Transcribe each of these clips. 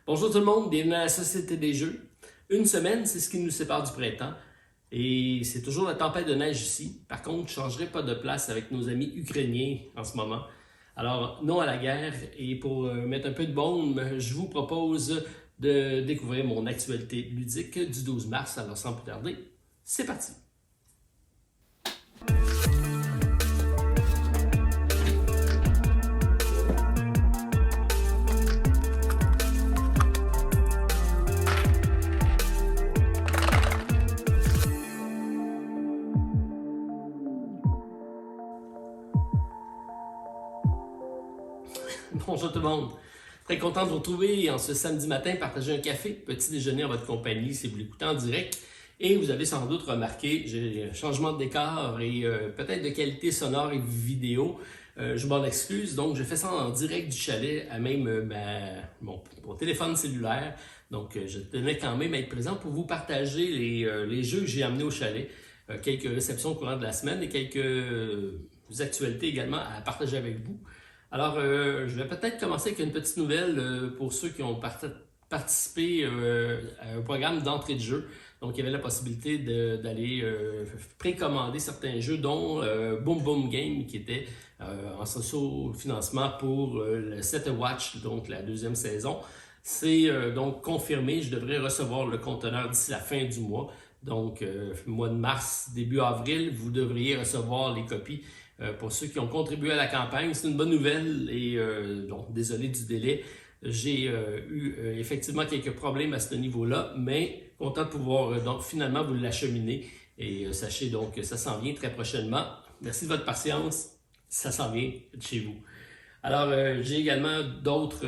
Bonjour tout le monde, bienvenue à la Société des Jeux. Une semaine, c'est ce qui nous sépare du printemps. Et c'est toujours la tempête de neige ici. Par contre, je ne changerai pas de place avec nos amis ukrainiens en ce moment. Alors, non à la guerre. Et pour mettre un peu de baume, je vous propose de découvrir mon actualité ludique du 12 mars. Alors, sans plus tarder, c'est parti! Bonjour tout le monde. Très content de vous retrouver en ce samedi matin, partager un café, petit déjeuner en votre compagnie si vous l'écoutez en direct. Et vous avez sans doute remarqué, j'ai un changement de décor et peut-être de qualité sonore et vidéo. Je m'en excuse, donc je fais ça en direct du chalet à même mon téléphone cellulaire. Donc je tenais quand même à être présent pour vous partager les jeux que j'ai amenés au chalet, quelques réceptions au courant de la semaine et quelques actualités également à partager avec vous. Alors, je vais peut-être commencer avec une petite nouvelle pour ceux qui ont participé à un programme d'entrée de jeu. Donc, il y avait la possibilité d'aller précommander certains jeux, dont Boom Boom Game, qui était en socio-financement pour le Set Watch, donc la deuxième saison. C'est donc confirmé, je devrais recevoir le conteneur d'ici la fin du mois. Donc, mois de mars, début avril, vous devriez recevoir les copies. Pour ceux qui ont contribué à la campagne, c'est une bonne nouvelle et donc désolé du délai. J'ai eu effectivement quelques problèmes à ce niveau-là, mais content de pouvoir donc finalement vous l'acheminer et sachez donc que ça s'en vient très prochainement. Merci de votre patience, ça s'en vient de chez vous. Alors, j'ai également d'autres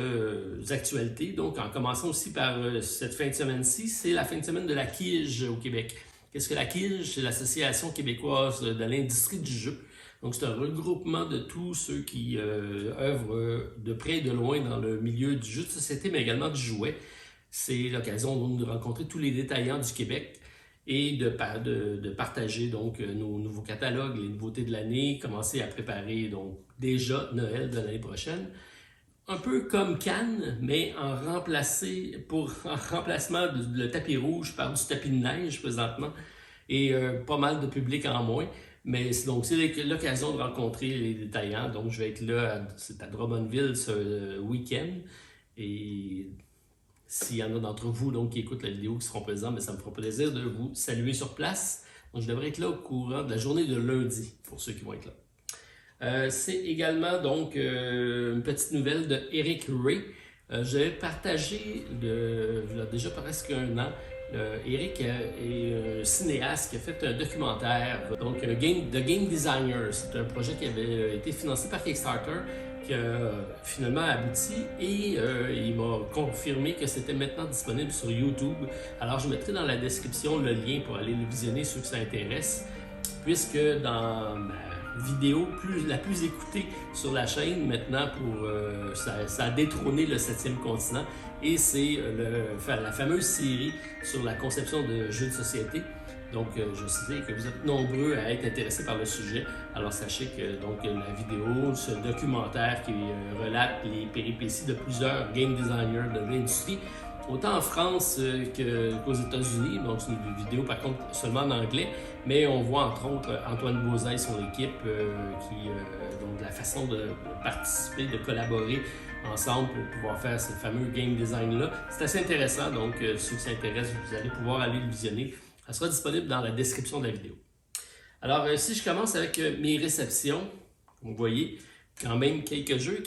actualités, donc en commençant aussi par cette fin de semaine-ci, c'est la fin de semaine de la Quige au Québec. Qu'est-ce que la Quige? C'est l'Association québécoise de l'industrie du jeu. Donc, c'est un regroupement de tous ceux qui œuvrent de près et de loin dans le milieu du jeu de société, mais également du jouet. C'est l'occasion de rencontrer tous les détaillants du Québec et de partager donc nos nouveaux catalogues, les nouveautés de l'année, commencer à préparer donc déjà Noël de l'année prochaine. Un peu comme Cannes, mais en remplacement le tapis rouge par du tapis de neige présentement et pas mal de public en moins. Mais donc, c'est l'occasion de rencontrer les détaillants. Donc, je vais être là, c'est à Drummondville ce week-end. Et s'il y en a d'entre vous donc, qui écoutent la vidéo qui seront présents, mais ça me fera plaisir de vous saluer sur place. Donc, je devrais être là au courant de la journée de lundi, pour ceux qui vont être là. C'est également donc une petite nouvelle de Eric Ray. J'avais partagé il y a déjà presque un an. Eric est un cinéaste qui a fait un documentaire, donc The Game Designer. C'est un projet qui avait été financé par Kickstarter, qui a finalement abouti et il m'a confirmé que c'était maintenant disponible sur YouTube. Alors je mettrai dans la description le lien pour aller le visionner ceux que ça intéresse, puisque dans ma vidéo la plus écoutée sur la chaîne maintenant, ça a détrôné le 7e continent et c'est la fameuse série sur la conception de jeux de société. Donc je sais que vous êtes nombreux à être intéressés par le sujet, alors sachez que donc, la vidéo, ce documentaire qui relate les péripéties de plusieurs game designers de l'industrie, autant en France qu'aux États-Unis. Donc, c'est une vidéo, par contre, seulement en anglais. Mais on voit, entre autres, Antoine Beauzet et son équipe donc, la façon de participer, de collaborer ensemble pour pouvoir faire ce fameux game design-là. C'est assez intéressant. Donc, ceux qui s'intéressent, vous allez pouvoir aller le visionner. Ça sera disponible dans la description de la vidéo. Alors, si je commence avec mes réceptions, vous voyez, quand même quelques jeux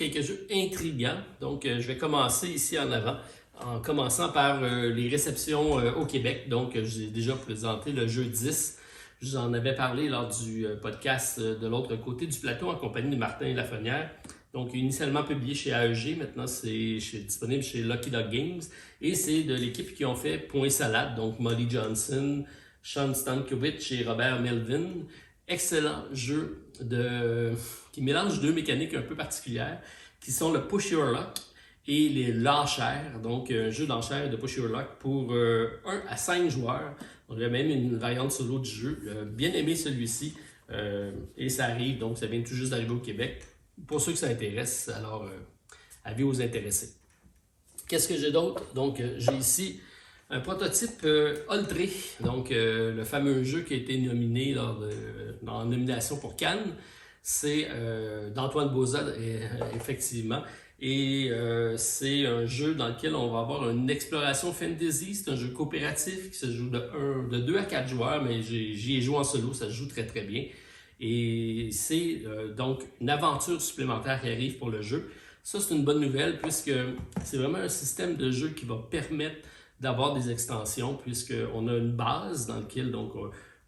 intrigants. Donc, je vais commencer ici en avant, en commençant par les réceptions au Québec. Donc, j'ai déjà présenté le jeu 10. Je vous en avais parlé lors du podcast de l'autre côté du plateau en compagnie de Martin Lafrenière. Donc, initialement publié chez AEG, maintenant c'est disponible chez Lucky Dog Games. Et c'est de l'équipe qui ont fait Point Salade, donc Molly Johnson, Sean Stankiewicz et Robert Melvin. Excellent jeu qui mélange deux mécaniques un peu particulières, qui sont le Push Your Luck et les l'enchère, donc un jeu d'enchère de Push Your Luck pour 1 à 5 joueurs. On a même une variante solo du jeu. Bien aimé celui-ci et ça arrive, donc ça vient tout juste d'arriver au Québec. Pour ceux que ça intéresse, alors avis aux intéressés. Qu'est-ce que j'ai d'autre? Donc, j'ai ici un prototype Oltré, donc le fameux jeu qui a été nominé en nomination pour Cannes. C'est d'Antoine Bauza, effectivement. Et c'est un jeu dans lequel on va avoir une exploration fantasy. C'est un jeu coopératif qui se joue de 2 à 4 joueurs, mais j'y ai joué en solo, ça se joue très très bien. Et c'est donc une aventure supplémentaire qui arrive pour le jeu. Ça, c'est une bonne nouvelle puisque c'est vraiment un système de jeu qui va permettre d'avoir des extensions puisqu'on a une base dans laquelle donc,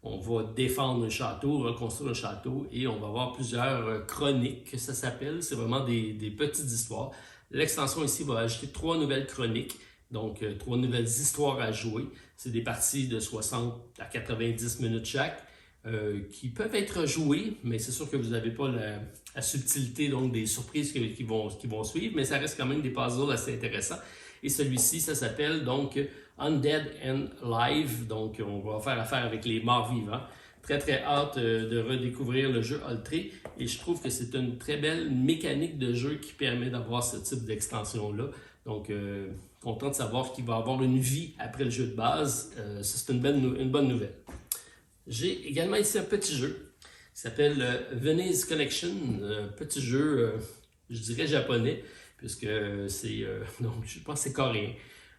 on va défendre un château, reconstruire un château et on va avoir plusieurs chroniques, que ça s'appelle. C'est vraiment des petites histoires. L'extension ici va ajouter 3 nouvelles chroniques, donc 3 nouvelles histoires à jouer. C'est des parties de 60 à 90 minutes chaque. Qui peuvent être joués, mais c'est sûr que vous n'avez pas la subtilité donc des surprises qui vont suivre, mais ça reste quand même des puzzles assez intéressants. Et celui-ci, ça s'appelle donc Undead and Live, donc on va faire affaire avec les morts vivants. Très très hâte de redécouvrir le jeu Oltré et je trouve que c'est une très belle mécanique de jeu qui permet d'avoir ce type d'extension-là. Donc, content de savoir qu'il va avoir une vie après le jeu de base. Ça, c'est une bonne nouvelle. J'ai également ici un petit jeu qui s'appelle Venice Connection, un petit jeu, je dirais japonais, puisque c'est, donc je pense que c'est coréen.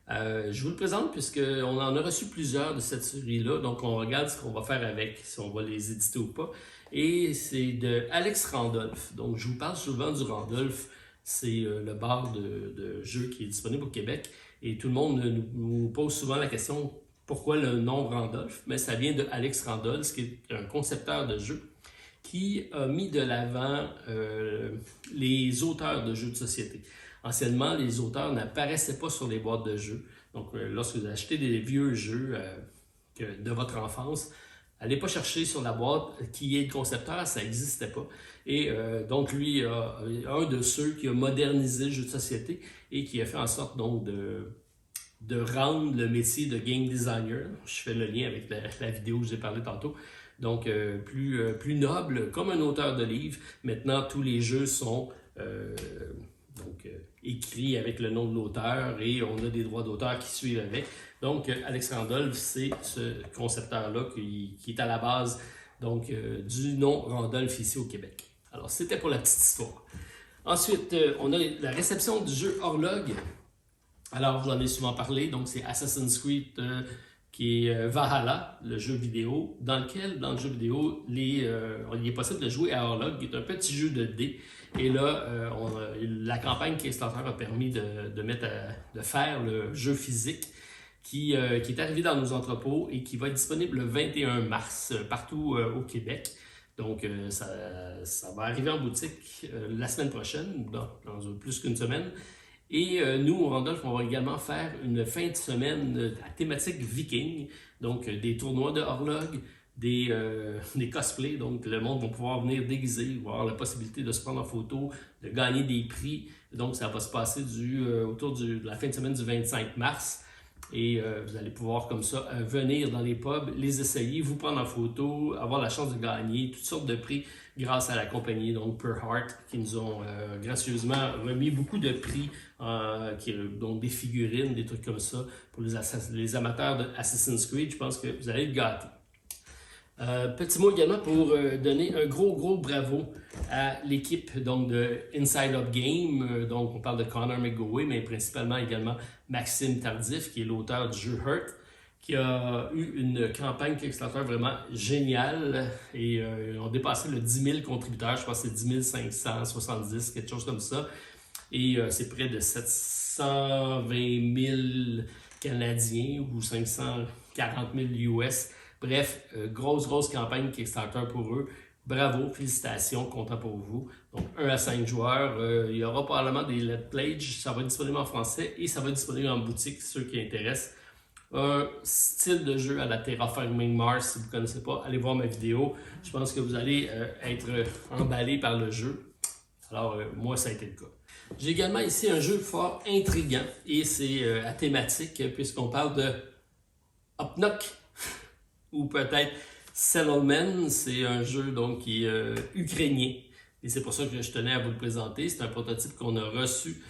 Je vous le présente puisqu'on en a reçu plusieurs de cette série-là, donc on regarde ce qu'on va faire avec, si on va les éditer ou pas. Et c'est de Alex Randolph, donc je vous parle souvent du Randolph, c'est le bar de jeux qui est disponible au Québec. Et tout le monde nous pose souvent la question pourquoi le nom Randolph, mais ça vient de Alex Randolph, qui est un concepteur de jeux qui a mis de l'avant les auteurs de jeux de société. Anciennement, les auteurs n'apparaissaient pas sur les boîtes de jeux. Donc, lorsque vous achetez des vieux jeux de votre enfance, allez pas chercher sur la boîte qui est le concepteur, ça n'existait pas. Et donc, lui, un de ceux qui a modernisé le jeu de société et qui a fait en sorte donc de rendre le métier de game designer, je fais le lien avec la vidéo que j'ai parlé tantôt, donc plus noble, comme un auteur de livre. Maintenant, tous les jeux sont écrits avec le nom de l'auteur et on a des droits d'auteur qui suivent avec. Donc, Alex Randolph, c'est ce concepteur-là qui est à la base donc, du nom Randolph ici au Québec. Alors, c'était pour la petite histoire. Ensuite, on a la réception du jeu Horlog. Alors, j'en ai souvent parlé, donc c'est Assassin's Creed qui est Valhalla, le jeu vidéo, dans le jeu vidéo, il est possible de jouer à Horlog, qui est un petit jeu de dés. Et là, la campagne Kickstarter a permis de faire le jeu physique qui est arrivé dans nos entrepôts et qui va être disponible le 21 mars partout au Québec. Donc, ça va arriver en boutique la semaine prochaine, dans plus qu'une semaine. Et nous, au Randolph, on va également faire une fin de semaine à thématique viking, donc des tournois de horloge, des cosplays, donc le monde va pouvoir venir déguiser, avoir la possibilité de se prendre en photo, de gagner des prix. Donc ça va se passer autour de la fin de semaine du 25 mars. Et vous allez pouvoir comme ça venir dans les pubs, les essayer, vous prendre en photo, avoir la chance de gagner toutes sortes de prix grâce à la compagnie donc Per Heart qui nous ont gracieusement remis beaucoup de prix, donc des figurines, des trucs comme ça pour les amateurs de Assassin's Creed. Je pense que vous allez être gâtés. Petit mot également pour donner un gros bravo à l'équipe donc de Inside Up Game. Donc on parle de Connor McGowey, mais principalement également Maxime Tardif, qui est l'auteur du jeu Hurt, qui a eu une campagne Kickstarter vraiment géniale et ont dépassé le 10 000 contributeurs. Je pense que c'est 10 570, quelque chose comme ça. Et c'est près de 720 000 Canadiens ou 540 000 US. Bref, grosse campagne Kickstarter pour eux. Bravo, félicitations, content pour vous. Donc, 1 à 5 joueurs. Il y aura probablement des Let's Pledge. Ça va être disponible en français et ça va être disponible en boutique, ceux qui intéressent. Un style de jeu à la Terraforming Mars, si vous ne connaissez pas, allez voir ma vidéo. Je pense que vous allez être emballé par le jeu. Alors, moi, ça a été le cas. J'ai également ici un jeu fort intriguant et c'est à thématique puisqu'on parle de Upnuk ou peut-être Settlement. C'est un jeu donc qui est ukrainien et c'est pour ça que je tenais à vous le présenter. C'est un prototype qu'on a reçu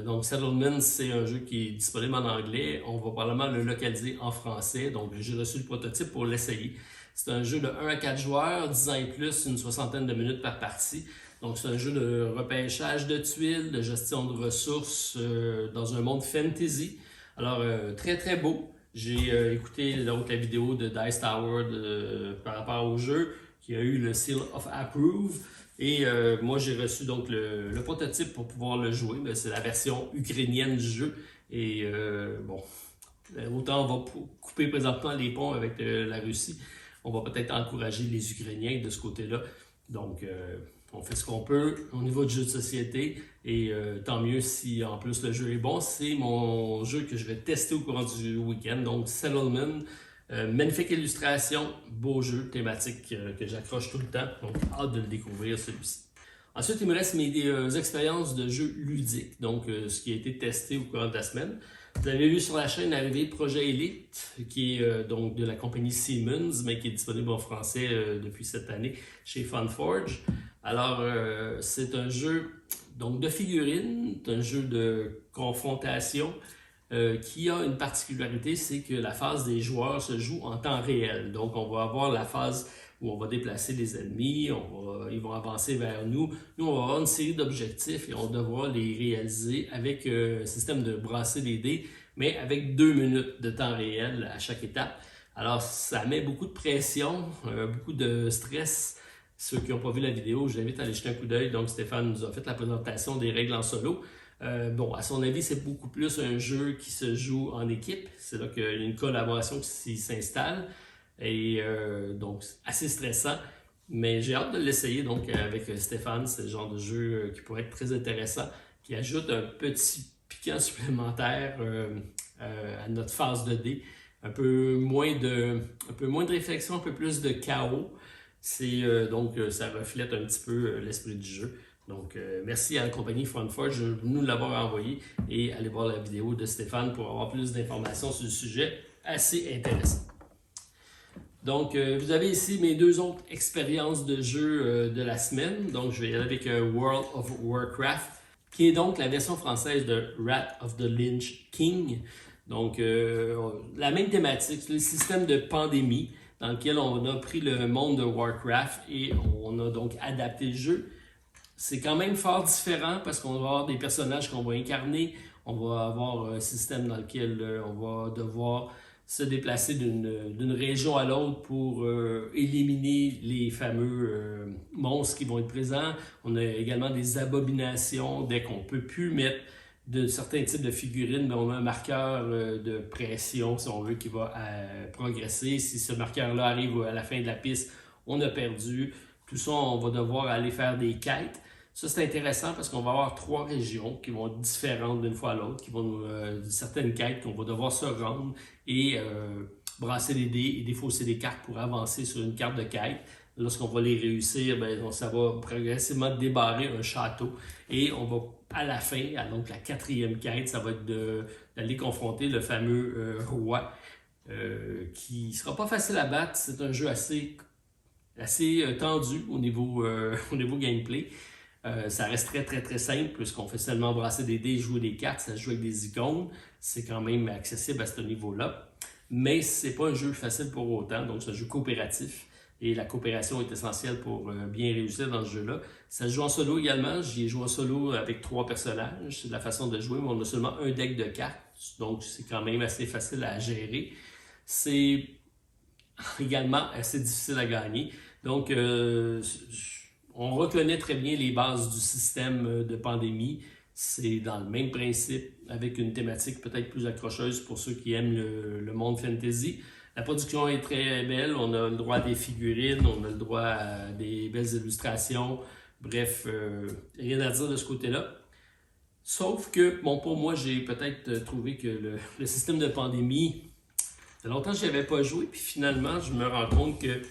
Donc Settlement, c'est un jeu qui est disponible en anglais. On va probablement le localiser en français. Donc j'ai reçu le prototype pour l'essayer. C'est un jeu de 1 à 4 joueurs, 10 ans et plus, une soixantaine de minutes par partie. Donc c'est un jeu de repêchage de tuiles, de gestion de ressources dans un monde fantasy. Alors très très beau. J'ai écouté donc la vidéo de Dice Tower par rapport au jeu qui a eu le Seal of Approve. Et moi, j'ai reçu donc le prototype pour pouvoir le jouer. C'est la version ukrainienne du jeu. Et bon, autant on va couper présentement les ponts avec la Russie, on va peut-être encourager les Ukrainiens de ce côté-là. Donc, on fait ce qu'on peut au niveau du jeu de société. Et tant mieux si en plus le jeu est bon. C'est mon jeu que je vais tester au courant du week-end. Donc, Settlement. Magnifique illustration, beau jeu thématique que j'accroche tout le temps, donc hâte de le découvrir celui-ci. Ensuite, il me reste mes expériences de jeux ludiques, donc ce qui a été testé au courant de la semaine. Vous avez vu sur la chaîne arriver Projet Elite, qui est donc de la compagnie Siemens, mais qui est disponible en français depuis cette année chez Funforge. Alors, c'est un jeu donc de figurines, un jeu de confrontation, qui a une particularité, c'est que la phase des joueurs se joue en temps réel. Donc, on va avoir la phase où on va déplacer les ennemis, ils vont avancer vers nous. Nous, on va avoir une série d'objectifs et on devra les réaliser avec un système de brasser des dés, mais avec 2 minutes de temps réel à chaque étape. Alors, ça met beaucoup de pression, beaucoup de stress. Ceux qui n'ont pas vu la vidéo, je vous invite à aller jeter un coup d'œil. Donc, Stéphane nous a fait la présentation des règles en solo. Bon, à son avis, c'est beaucoup plus un jeu qui se joue en équipe. C'est là qu'il y a une collaboration qui s'installe. Et donc, assez stressant. Mais j'ai hâte de l'essayer donc avec Stéphane. C'est le genre de jeu qui pourrait être très intéressant, qui ajoute un petit piquant supplémentaire à notre phase de dé. Un peu moins de réflexion, un peu plus de chaos. Donc, ça reflète un petit peu l'esprit du jeu. Donc, merci à la compagnie Funforge de nous l'avoir envoyé et allez voir la vidéo de Stéphane pour avoir plus d'informations sur le sujet. Assez intéressant. Donc, vous avez ici mes 2 autres expériences de jeu de la semaine. Donc, je vais y aller avec World of Warcraft, qui est donc la version française de Wrath of the Lich King. Donc, la même thématique, le système de pandémie dans lequel on a pris le monde de Warcraft et on a donc adapté le jeu. C'est quand même fort différent parce qu'on va avoir des personnages qu'on va incarner. On va avoir un système dans lequel on va devoir se déplacer d'une région à l'autre pour éliminer les fameux monstres qui vont être présents. On a également des abominations. Dès qu'on ne peut plus mettre de certains types de figurines, ben on a un marqueur de pression, si on veut, qui va progresser. Si ce marqueur-là arrive à la fin de la piste, on a perdu. Tout ça, on va devoir aller faire des quêtes. Ça, c'est intéressant parce qu'on va avoir 3 régions qui vont être différentes d'une fois à l'autre, qui vont certaines quêtes qu'on va devoir se rendre et brasser des dés et défausser des cartes pour avancer sur une carte de quête. Lorsqu'on va les réussir, ben, ça va progressivement débarrer un château et on va à la fin, donc la 4e quête, ça va être d'aller confronter le fameux roi qui ne sera pas facile à battre. C'est un jeu assez tendu au niveau gameplay. Ça reste très très très simple puisqu'on fait seulement brasser des dés et jouer des cartes, ça se joue avec des icônes. C'est quand même accessible à ce niveau-là. Mais c'est pas un jeu facile pour autant, donc c'est un jeu coopératif. Et la coopération est essentielle pour bien réussir dans ce jeu-là. Ça se joue en solo également. J'y ai joué en solo avec 3 personnages. C'est la façon de jouer, mais on a seulement un deck de cartes. Donc c'est quand même assez facile à gérer. C'est également assez difficile à gagner. Donc on reconnaît très bien les bases du système de pandémie. C'est dans le même principe, avec une thématique peut-être plus accrocheuse pour ceux qui aiment le monde fantasy. La production est très belle, on a le droit à des figurines, on a le droit à des belles illustrations. Bref, rien à dire de ce côté-là. Sauf que, bon, pour moi, j'ai peut-être trouvé que le système de pandémie, ça fait longtemps que je n'y avais pas joué, puis finalement, je me rends compte que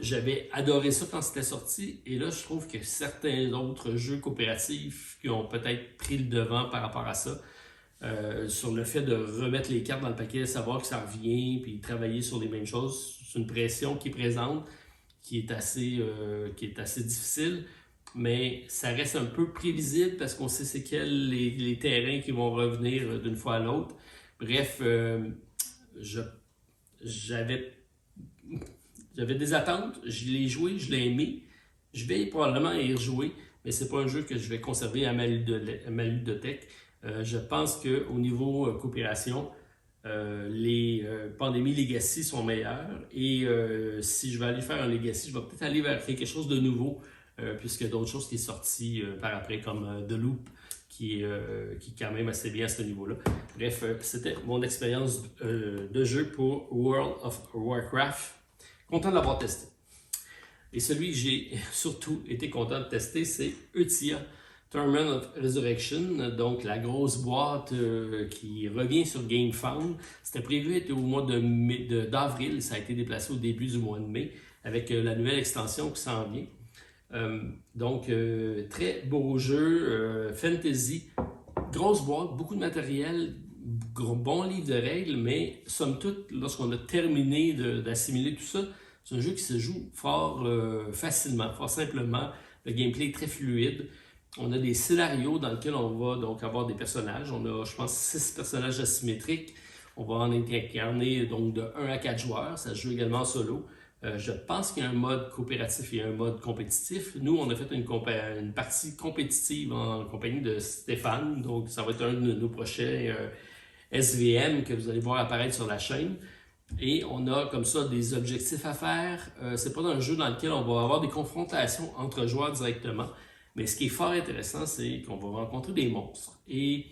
j'avais adoré ça quand c'était sorti, et là, je trouve que certains autres jeux coopératifs qui ont peut-être pris le devant par rapport à ça, sur le fait de remettre les cartes dans le paquet, savoir que ça revient, puis travailler sur les mêmes choses, c'est une pression qui est présente, qui est assez difficile. mais ça reste un peu prévisible parce qu'on sait c'est quels les terrains qui vont revenir d'une fois à l'autre. Bref, je- j'avais des attentes, je l'ai joué, je l'ai aimé. Je vais probablement y rejouer, mais c'est pas un jeu que je vais conserver à ma ludothèque. Je pense qu'au niveau coopération, les Pandémie Legacy sont meilleurs et si je vais aller faire un Legacy, je vais peut-être aller vers quelque chose de nouveau puisqu'il y a d'autres choses qui sont sorties par après comme The Loop qui est quand même assez bien à ce niveau-là. Bref, c'était mon expérience de jeu pour World of Warcraft. Content de l'avoir testé. Et celui que j'ai surtout été content de tester, c'est Utia Tournament of Resurrection, donc la grosse boîte qui revient sur GameFound. C'était prévu être au mois d'avril, ça a été déplacé au début du mois de mai avec la nouvelle extension qui s'en vient. Donc, très beau jeu, fantasy, grosse boîte, beaucoup de matériel, bon livre de règles, mais somme toute, lorsqu'on a terminé d'assimiler tout ça, c'est un jeu qui se joue fort facilement, fort simplement. Le gameplay est très fluide. On a des scénarios dans lesquels on va donc avoir des personnages. On a, je pense, 6 personnages asymétriques. On va en incarner donc de 1 à 4 joueurs. Ça se joue également en solo. Je pense qu'il y a un mode coopératif et un mode compétitif. Nous, on a fait une partie compétitive en compagnie de Stéphane. Donc, ça va être un de nos prochains SVM que vous allez voir apparaître sur la chaîne. Et on a comme ça des objectifs à faire. C'est pas un jeu dans lequel on va avoir des confrontations entre joueurs directement. Mais ce qui est fort intéressant, c'est qu'on va rencontrer des monstres. Et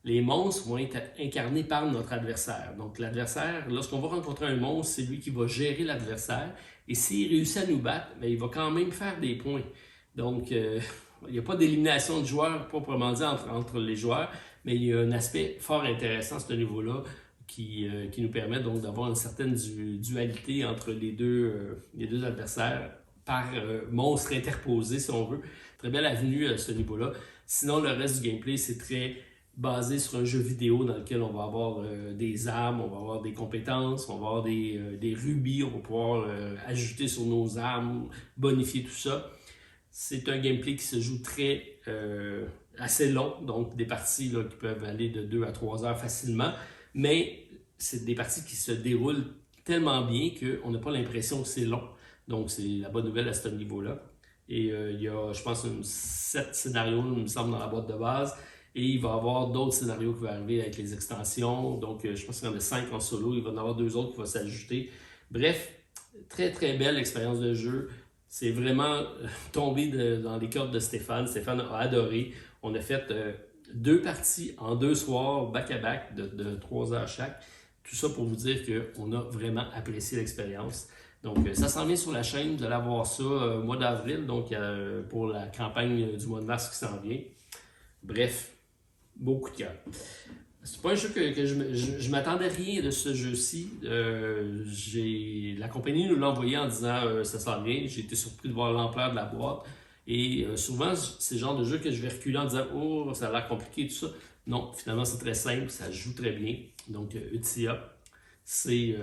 les monstres vont être incarnés par notre adversaire. Donc l'adversaire, lorsqu'on va rencontrer un monstre, c'est lui qui va gérer l'adversaire. Et s'il réussit à nous battre, bien, il va quand même faire des points. Donc il n'y a pas d'élimination de joueurs proprement dit entre les joueurs, mais il y a un aspect fort intéressant à ce niveau-là qui nous permet donc d'avoir une certaine dualité entre les deux adversaires par monstre interposé, si on veut. Très belle avenue à ce niveau-là. Sinon, le reste du gameplay, c'est très basé sur un jeu vidéo dans lequel on va avoir des armes, on va avoir des compétences, on va avoir des rubis, on va pouvoir ajouter sur nos armes, bonifier tout ça. C'est un gameplay qui se joue assez long, donc des parties là, qui peuvent aller de 2 à 3 heures facilement, mais c'est des parties qui se déroulent tellement bien qu'on n'a pas l'impression que c'est long. Donc c'est la bonne nouvelle à ce niveau-là. Et il y a, je pense, 7 scénarios, il me semble, dans la boîte de base. Et il va y avoir d'autres scénarios qui vont arriver avec les extensions. Donc je pense qu'il y en a 5 en solo, il va y en avoir 2 autres qui vont s'ajouter. Bref, très très belle expérience de jeu. C'est vraiment tombé dans les cordes de Stéphane. Stéphane a adoré. On a fait 2 parties en 2 soirs, back-à-back, de 3 heures chaque. Tout ça pour vous dire qu'on a vraiment apprécié l'expérience. Donc, ça s'en vient sur la chaîne. Vous allez avoir ça au mois d'avril, donc pour la campagne du mois de mars qui s'en vient. Bref, beau coup de cœur. C'est pas un jeu que je m'attendais rien de ce jeu-ci. La compagnie nous l'a envoyé en disant ça s'en vient. J'ai été surpris de voir l'ampleur de la boîte. Et souvent, c'est le genre de jeu que je vais reculer en disant oh, ça a l'air compliqué, tout ça. Non, finalement, c'est très simple, ça se joue très bien. Donc, Utia, c'est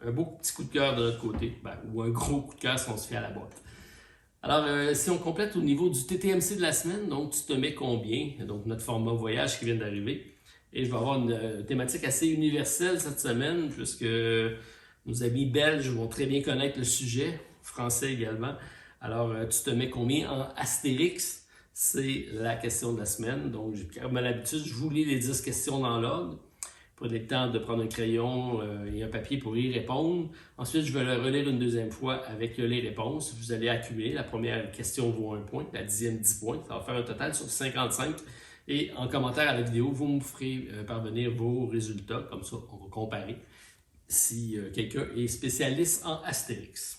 un beau petit coup de cœur de notre côté, ou un gros coup de cœur si on se fait à la boîte. Alors, si on complète au niveau du TTMC de la semaine, donc tu te mets combien? Donc, notre format voyage qui vient d'arriver. Et je vais avoir une thématique assez universelle cette semaine, puisque nos amis belges vont très bien connaître le sujet, français également. Alors, tu te mets combien en Astérix? C'est la question de la semaine. Donc, comme à l'habitude, je vous lis les 10 questions dans l'ordre. Prenez le temps de prendre un crayon et un papier pour y répondre. Ensuite, je vais le relire une deuxième fois avec les réponses. Vous allez accumuler. La première question vaut 1 point, la 10e 10 points. Ça va faire un total sur 55. Et en commentaire à la vidéo, vous me ferez parvenir vos résultats. Comme ça, on va comparer si quelqu'un est spécialiste en Astérix.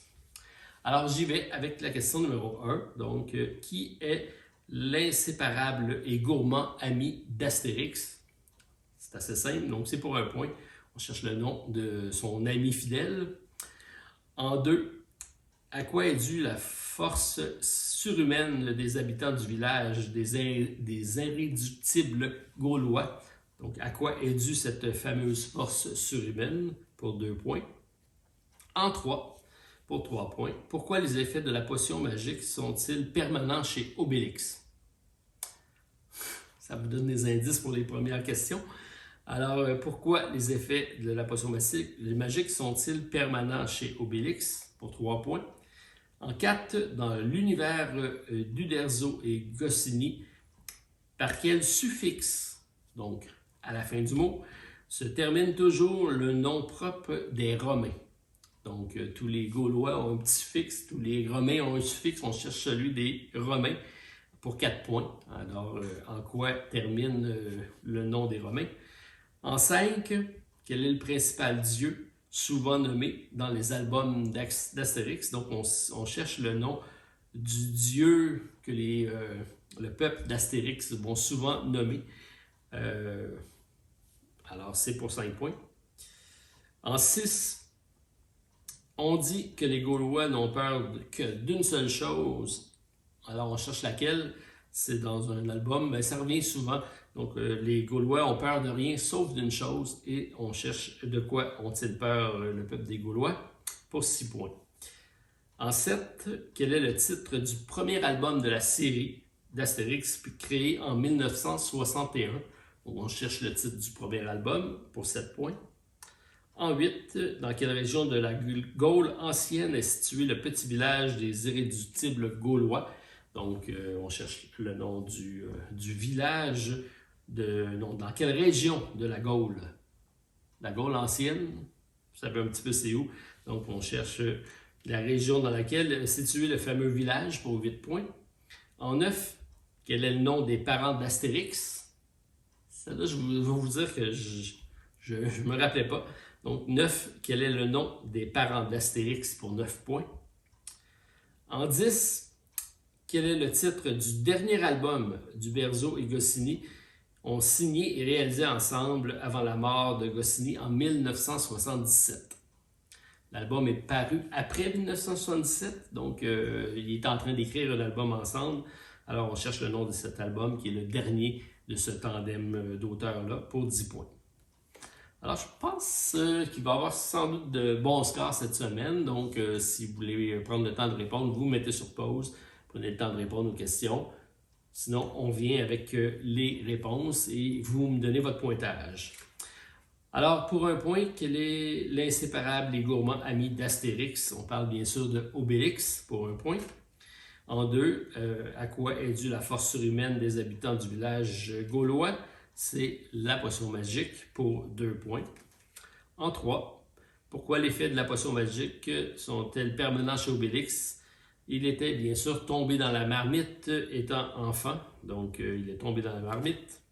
Alors, j'y vais avec la question numéro 1. Donc, qui est l'inséparable et gourmand ami d'Astérix? C'est assez simple, donc c'est pour 1 point. On cherche le nom de son ami fidèle. En 2, à quoi est due la force surhumaine des habitants du village des irréductibles Gaulois? Donc, à quoi est due cette fameuse force surhumaine pour 2 points? En 3, pour 3 points. Pourquoi les effets de la potion magique sont-ils permanents chez Obélix? Ça vous donne des indices pour les premières questions. Alors, pourquoi les effets de la potion magique sont-ils permanents chez Obélix? Pour 3 points. En 4, dans l'univers d'Uderzo et Goscinny, par quel suffixe, donc à la fin du mot, se termine toujours le nom propre des Romains? Donc, tous les Gaulois ont un petit suffixe, tous les Romains ont un suffixe, on cherche celui des Romains pour 4 points. Alors, en quoi termine le nom des Romains? En 5, quel est le principal dieu souvent nommé dans les albums d'Astérix? Donc, on cherche le nom du dieu que le peuple d'Astérix vont souvent nommer. Alors, c'est pour 5 points. En 6, on dit que les Gaulois n'ont peur que d'une seule chose. Alors, on cherche laquelle. C'est dans un album, mais ça revient souvent. Donc, les Gaulois ont peur de rien sauf d'une chose. Et on cherche de quoi ont-ils peur, le peuple des Gaulois, pour 6 points. En 7, quel est le titre du premier album de la série d'Astérix créé en 1961? Donc, on cherche le titre du premier album pour 7 points. En 8, dans quelle région de la Gaule ancienne est situé le petit village des irréductibles Gaulois? Donc, on cherche le nom du village, dans quelle région de la Gaule? La Gaule ancienne, vous savez un petit peu c'est où. Donc, on cherche la région dans laquelle est situé le fameux village pour 8 points. En 9, quel est le nom des parents d'Astérix? Celle-là, je vais vous dire que je ne me rappelais pas. Donc, 9, quel est le nom des parents d'Astérix pour 9 points. En 10, quel est le titre du dernier album d'Uderzo et Goscinny ont signé et réalisé ensemble avant la mort de Goscinny en 1977? L'album est paru après 1977, donc il est en train d'écrire un album ensemble. Alors, on cherche le nom de cet album qui est le dernier de ce tandem d'auteurs-là pour 10 points. Alors, je pense qu'il va y avoir sans doute de bons scores cette semaine. Donc, si vous voulez prendre le temps de répondre, vous mettez sur pause. Prenez le temps de répondre aux questions. Sinon, on vient avec les réponses et vous me donnez votre pointage. Alors, pour un point, quel est l'inséparable et gourmand ami d'Astérix? On parle bien sûr de Obélix pour un point. En 2, à quoi est due la force surhumaine des habitants du village gaulois? C'est la potion magique pour 2 points. En 3, pourquoi les effets de la potion magique sont-elles permanents chez Obélix? Il était bien sûr tombé dans la marmite étant enfant, donc il est tombé dans la marmite.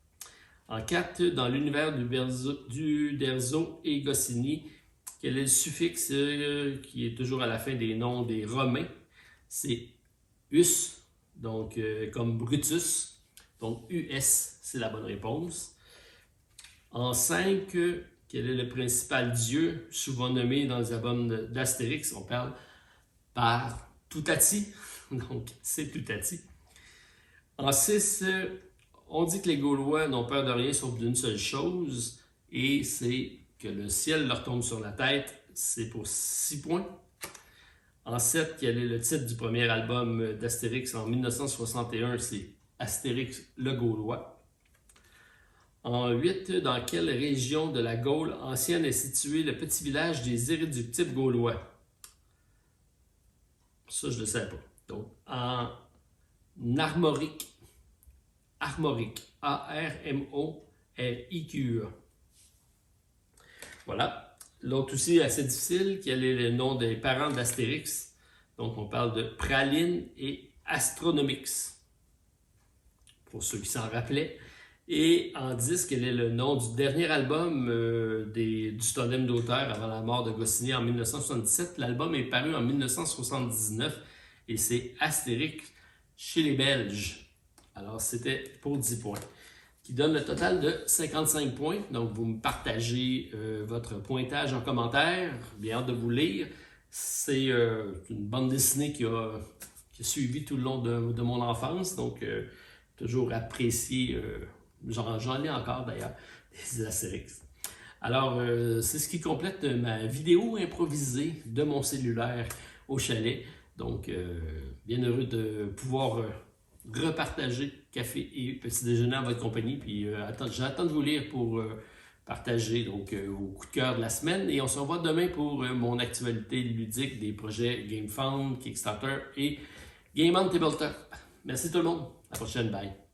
En 4, dans l'univers d'Uderzo et Goscinny, quel est le suffixe qui est toujours à la fin des noms des Romains? C'est us, donc comme Brutus. Donc, US, c'est la bonne réponse. En 5, quel est le principal dieu, souvent nommé dans les albums d'Astérix? On parle par Toutati, donc c'est Toutati. En 6, on dit que les Gaulois n'ont peur de rien sauf d'une seule chose, et c'est que le ciel leur tombe sur la tête, c'est pour 6 points. En 7, quel est le titre du premier album d'Astérix en 1961? C'est Astérix le Gaulois. En 8, dans quelle région de la Gaule ancienne est situé le petit village des irréductibles Gaulois? Ça, je ne le sais pas. Donc, en Armorique, A-R-M-O-R-I-Q-E. Voilà. L'autre aussi assez difficile, quel est le nom des parents d'Astérix? Donc, on parle de Praline et Astronomix, pour ceux qui s'en rappelaient. Et en 10, quel est le nom du dernier album du tandem d'auteurs avant la mort de Goscinny en 1977? L'album est paru en 1979 et c'est Astérix chez les Belges. Alors, c'était pour 10 points, qui donne le total de 55 points. Donc, vous me partagez votre pointage en commentaire. Bien hâte de vous lire. C'est une bande dessinée qui a suivi tout le long de mon enfance. Donc, toujours apprécié. J'en ai encore d'ailleurs des Astérix. Alors, c'est ce qui complète ma vidéo improvisée de mon cellulaire au chalet. Donc, bien heureux de pouvoir repartager café et petit déjeuner en votre compagnie. Puis, j'attends de vous lire pour partager donc, vos coups de cœur de la semaine. Et on se revoit demain pour mon actualité ludique des projets GameFound, Kickstarter et Game on Tabletop. Merci tout le monde. À la prochaine. Bye.